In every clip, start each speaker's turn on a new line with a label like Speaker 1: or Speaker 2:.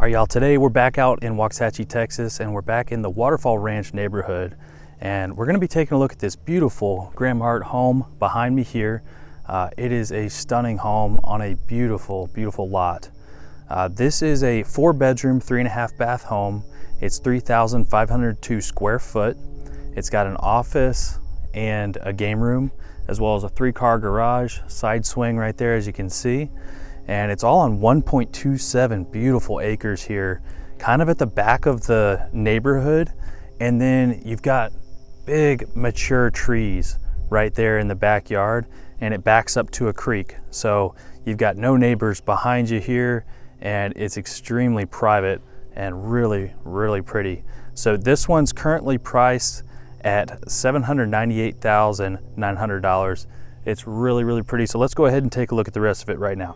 Speaker 1: right, y'all, today we're back out in Waxahachie, Texas, and we're back in the Waterfall Ranch neighborhood. And we're gonna be taking a look at this beautiful Graham Hart home behind me here. It is a stunning home on a beautiful, beautiful lot. This is a 4-bedroom, 3.5 bath home. It's 3,502 square foot. It's got an office and a game room, as well as a 3-car garage, side swing right there, as you can see. And it's all on 1.27 beautiful acres here, kind of at the back of the neighborhood. And then you've got big mature trees right there in the backyard, and it backs up to a creek. So you've got no neighbors behind you here, and it's extremely private and really, really pretty. So this one's currently priced at $798,900. It's really, really pretty. So let's go ahead and take a look at the rest of it right now.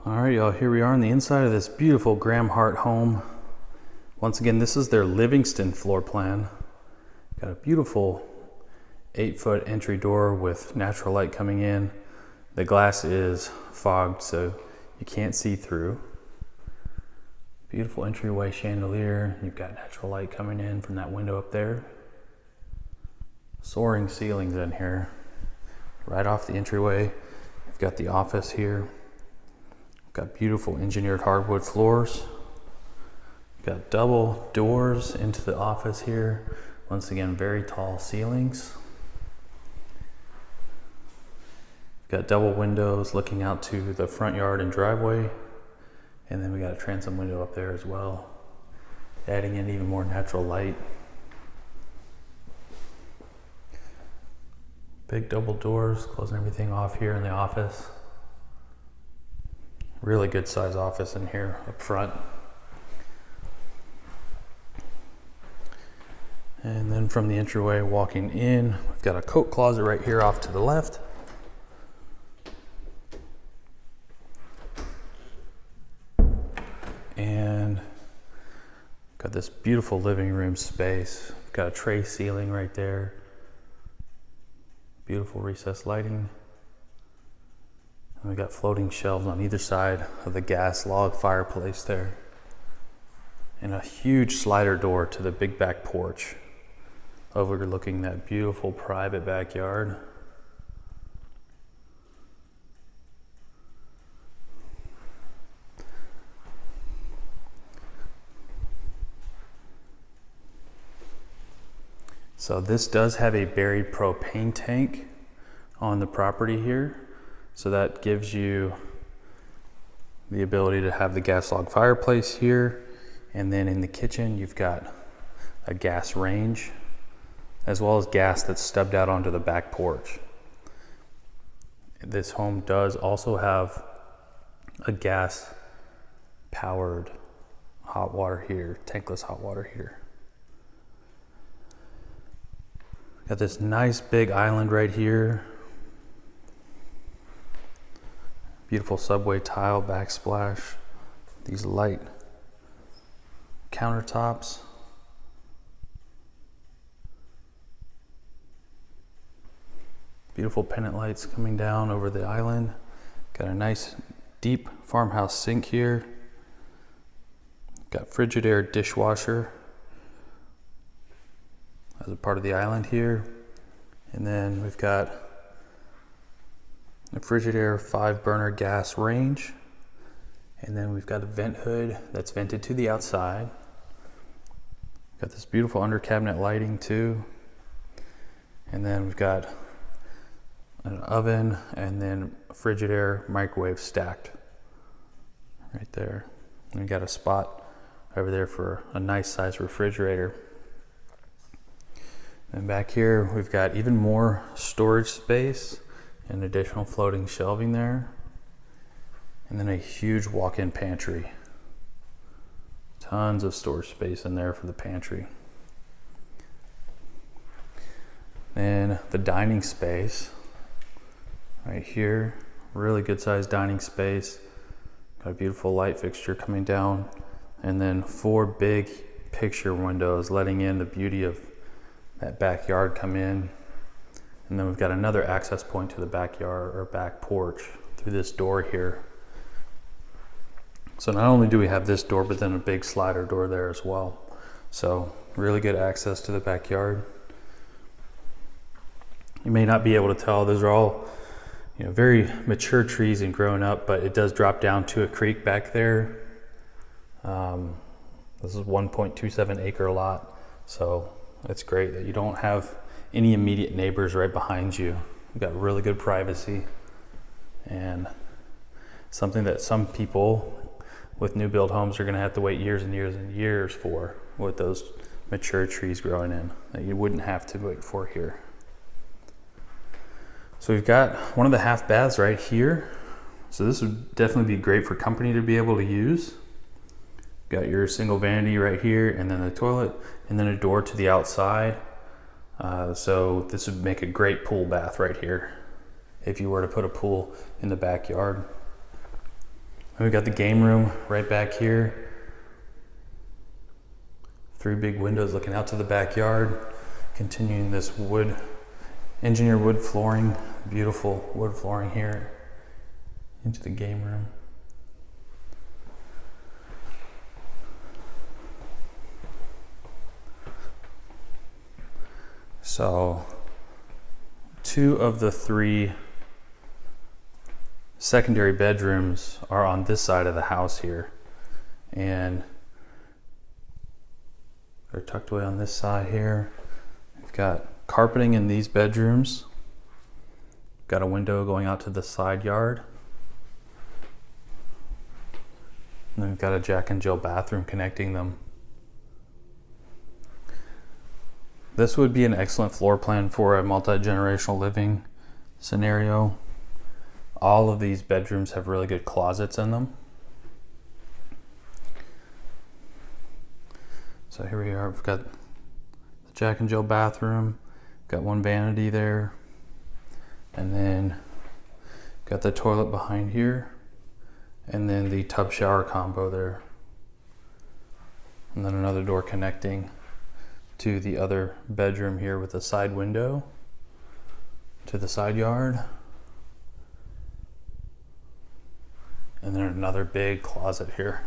Speaker 1: All right, y'all, here we are on the inside of this beautiful Graham Hart home. Once again, this is their Livingston floor plan. Got a beautiful 8-foot entry door with natural light coming in. The glass is fogged, so you can't see through. Beautiful entryway chandelier. You've got natural light coming in from that window up there. Soaring ceilings in here. Right off the entryway, you've got the office here. Got beautiful engineered hardwood floors. Got double doors into the office here. Once again, very tall ceilings. Got double windows looking out to the front yard and driveway. And then we got a transom window up there as well, adding in even more natural light. Big double doors, closing everything off here in the office. Really good size office in here up front. And then from the entryway walking in, we've got a coat closet right here off to the left. And got this beautiful living room space. Got a tray ceiling right there. Beautiful recessed lighting. And we got floating shelves on either side of the gas log fireplace there. And a huge slider door to the big back porch, overlooking that beautiful private backyard. So this does have a buried propane tank on the property here. So that gives you the ability to have the gas log fireplace here. And then in the kitchen, you've got a gas range, as well as gas that's stubbed out onto the back porch. This home does also have a gas powered hot water heater, tankless hot water heater. Got this nice big island right here. Beautiful subway tile backsplash. These light countertops. Beautiful pendant lights coming down over the island. Got a nice deep farmhouse sink here. Got Frigidaire dishwasher as a part of the island here. And then we've got a Frigidaire 5-burner gas range. And then we've got a vent hood that's vented to the outside. Got this beautiful under cabinet lighting too. And then we've got an oven and then Frigidaire microwave stacked right there. And we got a spot over there for a nice size refrigerator. And back here we've got even more storage space and additional floating shelving there. And then a huge walk-in pantry. Tons of storage space in there for the pantry. And the dining space right here, really good sized dining space. Got a beautiful light fixture coming down, and then 4 big picture windows letting in the beauty of that backyard come in. And then we've got another access point to the backyard or back porch through this door here. So not only do we have this door, but then a big slider door there as well. So really good access to the backyard. You may not be able to tell, those are all, you know, very mature trees and grown up, but it does drop down to a creek back there. This is 1.27 acre lot, so it's great that you don't have any immediate neighbors right behind you. You've got really good privacy, and something that some people with new build homes are going to have to wait years and years and years for, with those mature trees growing in, that you wouldn't have to wait for here. So we've got one of the half baths right here. So this would definitely be great for company to be able to use. Got your single vanity right here, and then the toilet, and then a door to the outside. So this would make a great pool bath right here if you were to put a pool in the backyard. And we've got the game room right back here. 3 big windows looking out to the backyard. Continuing this engineered wood flooring, beautiful wood flooring here into the game room. So 2 of the 3 secondary bedrooms are on this side of the house here, and they're tucked away on this side here. We've got carpeting in these bedrooms. Got a window going out to the side yard. And then we've got a Jack and Jill bathroom connecting them. This would be an excellent floor plan for a multi-generational living scenario. All of these bedrooms have really good closets in them. So here we are, we've got the Jack and Jill bathroom. Got 1 vanity there, and then got the toilet behind here, and then the tub shower combo there, and then another door connecting to the other bedroom here with a side window to the side yard, and then another big closet here.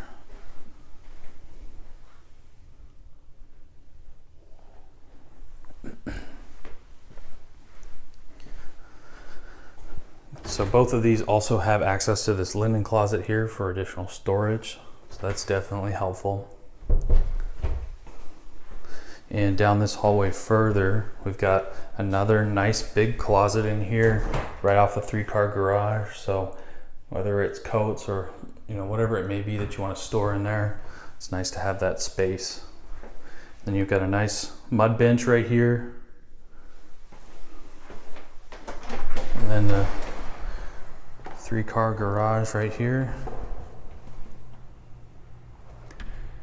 Speaker 1: So both of these also have access to this linen closet here for additional storage. So that's definitely helpful. And down this hallway further, we've got another nice big closet in here, right off the 3-car garage. So whether it's coats or, you know, whatever it may be that you want to store in there, it's nice to have that space. Then you've got a nice mud bench right here. And then the 3-car garage right here.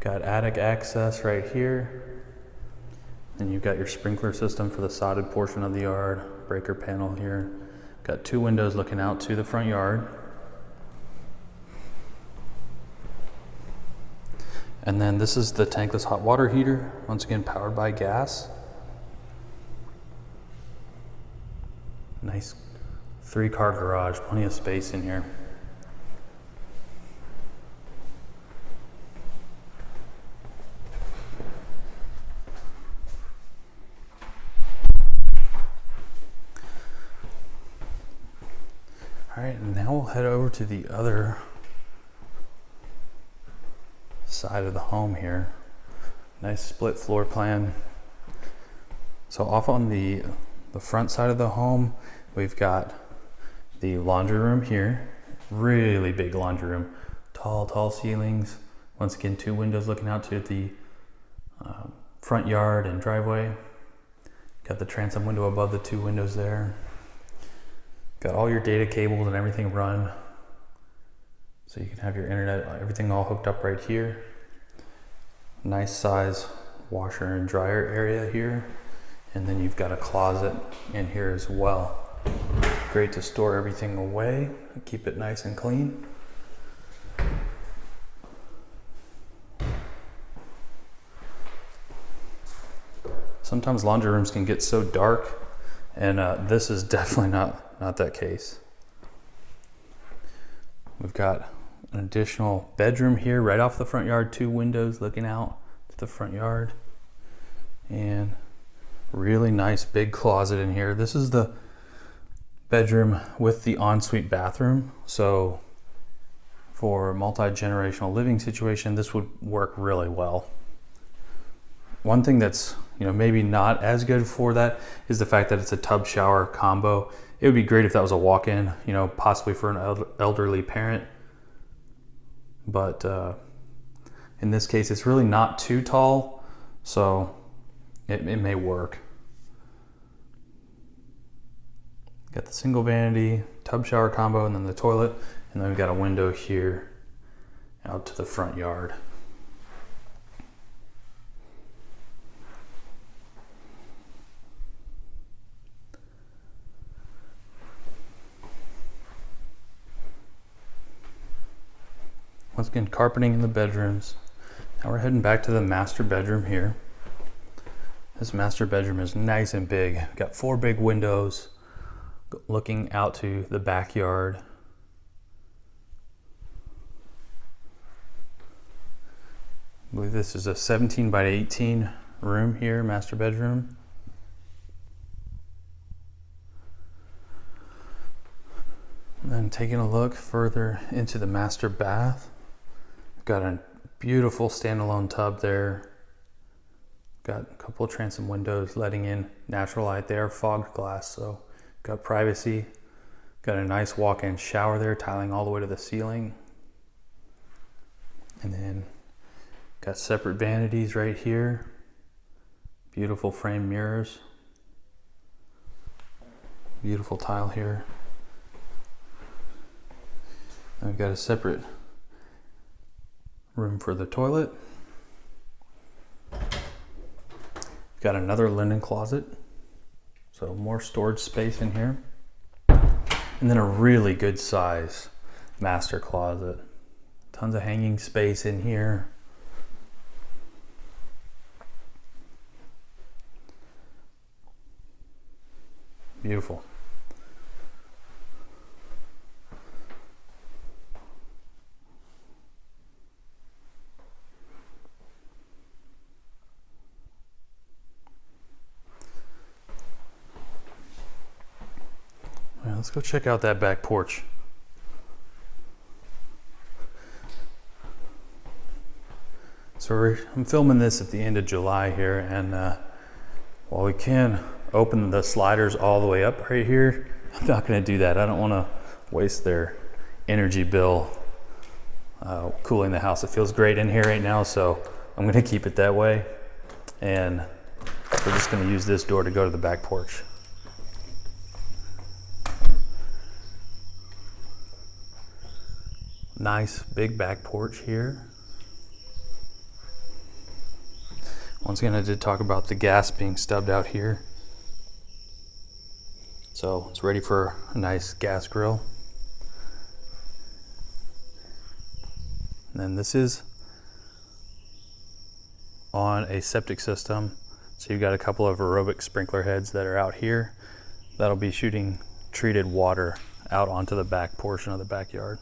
Speaker 1: Got attic access right here. And you've got your sprinkler system for the sodded portion of the yard, breaker panel here. Got 2 windows looking out to the front yard. And then this is the tankless hot water heater, once again powered by gas. Nice 3-car garage, plenty of space in here. All right, and now we'll head over to the other side of the home here. Nice split floor plan. So off on the front side of the home, we've got the laundry room here. Really big laundry room. Tall ceilings. Once again, 2 windows looking out to the front yard and driveway. Got the transom window above the 2 windows there. Got all your data cables and everything run. So you can have your internet, everything all hooked up right here. Nice size washer and dryer area here. And then you've got a closet in here as well. Great to store everything away and keep it nice and clean. Sometimes laundry rooms can get so dark, and this is definitely not that case. We've got an additional bedroom here right off the front yard, 2 windows looking out to the front yard, and really nice big closet in here. This is the bedroom with the ensuite bathroom, so for a multi-generational living situation, this would work really well. One thing that's maybe not as good for that is the fact that it's a tub shower combo. It would be great if that was a walk-in, possibly for an elderly parent. But in this case, it's really not too tall, so it may work. Got the single vanity, tub shower combo, and then the toilet. And then we've got a window here out to the front yard. Once again, carpeting in the bedrooms. Now we're heading back to the master bedroom here. This master bedroom is nice and big. Got 4 big windows looking out to the backyard. I believe this is a 17 by 18 room here, master bedroom. And then taking a look further into the master bath. Got a beautiful standalone tub there. Got a couple of transom windows letting in natural light there, fogged glass, so got privacy. Got a nice walk-in shower there, tiling all the way to the ceiling. And then got separate vanities right here. Beautiful framed mirrors. Beautiful tile here. And we've got a separate room for the toilet. Got another linen closet, so more storage space in here. And then a really good size master closet. Tons of hanging space in here. Beautiful. Let's go check out that back porch. So I'm filming this at the end of July here, and while we can open the sliders all the way up right here, I'm not going to do that. I don't want to waste their energy bill cooling the house. It feels great in here right now, so I'm going to keep it that way. And we're just going to use this door to go to the back porch. Nice big back porch here. Once again, I did talk about the gas being stubbed out here. So it's ready for a nice gas grill. And then this is on a septic system. So you've got a couple of aerobic sprinkler heads that are out here. That'll be shooting treated water out onto the back portion of the backyard.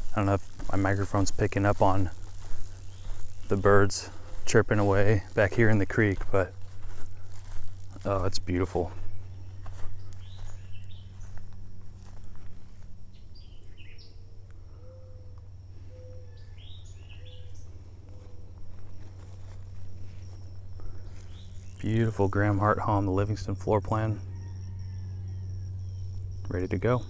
Speaker 1: I don't know if my microphone's picking up on the birds chirping away back here in the creek, but oh, it's beautiful. Beautiful Graham Hart home, the Livingston floor plan. Ready to go. All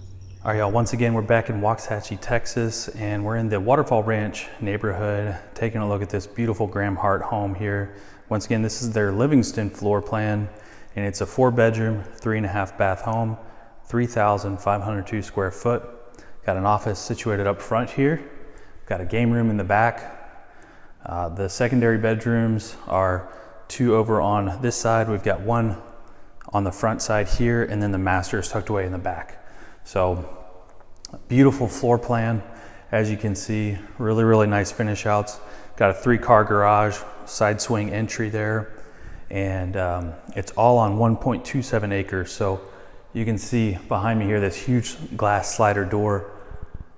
Speaker 1: right, y'all, once again, we're back in Waxahachie, Texas, and we're in the Waterfall Ranch neighborhood, taking a look at this beautiful Graham Hart home here. Once again, this is their Livingston floor plan, and it's a 4-bedroom, 3.5 bath home, 3,502 square foot. Got an office situated up front here. Got a game room in the back. The secondary bedrooms are 2 over on this side. We've got 1 on the front side here, and then the master is tucked away in the back. So beautiful floor plan, as you can see. Really nice finish outs. Got a 3-car garage, side swing entry there, and it's all on 1.27 acres. So you can see behind me here this huge glass slider door.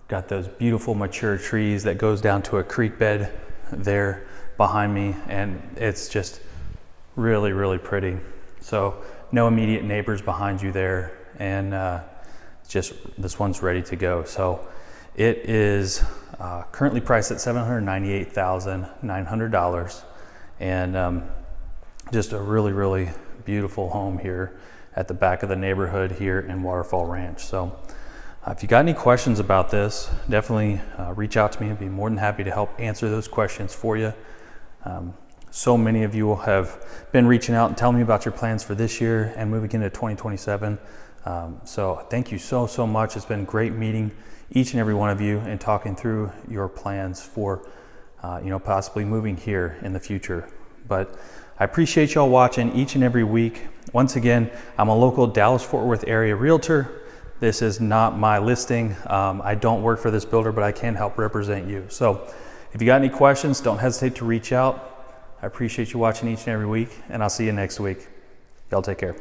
Speaker 1: Got those beautiful mature trees that goes down to a creek bed there behind me, and it's just really pretty. So no immediate neighbors behind you there, and just this one's ready to go. So it is currently priced at $798,900, and just a really beautiful home here at the back of the neighborhood here in Waterfall Ranch. So if you got any questions about this, definitely reach out to me. I'd be more than happy to help answer those questions for you. So many of you have been reaching out and telling me about your plans for this year and moving into 2027. So thank you so much. It's been great meeting each and every one of you and talking through your plans for possibly moving here in the future. But I appreciate y'all watching each and every week. Once again, I'm a local Dallas-Fort Worth area realtor. This is not my listing. I don't work for this builder, but I can help represent you. So if you got any questions, don't hesitate to reach out. I appreciate you watching each and every week, and I'll see you next week. Y'all take care.